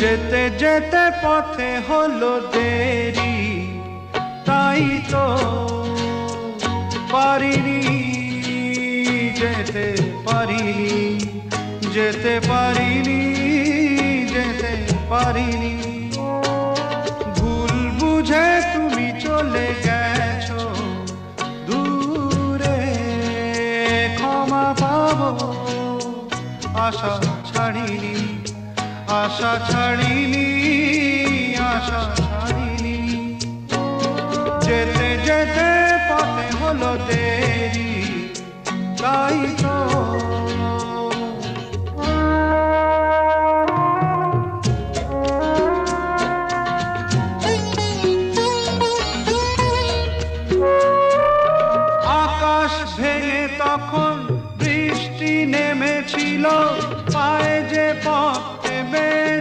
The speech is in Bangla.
যেতে যেতে পথে হলো দেরি, তাই তো পারিনি, যেতে পারিনি, যেতে পারিনি, যেতে পারিনি। ভুল বুঝে তুমি চলে গেছো দূরে, ক্ষমা পাবো আশা ছাড়িনি, আশা ছাড়িনি, আশা ছাড়িনি। যেতে যেতে পথে হলো দেরি, তাই তো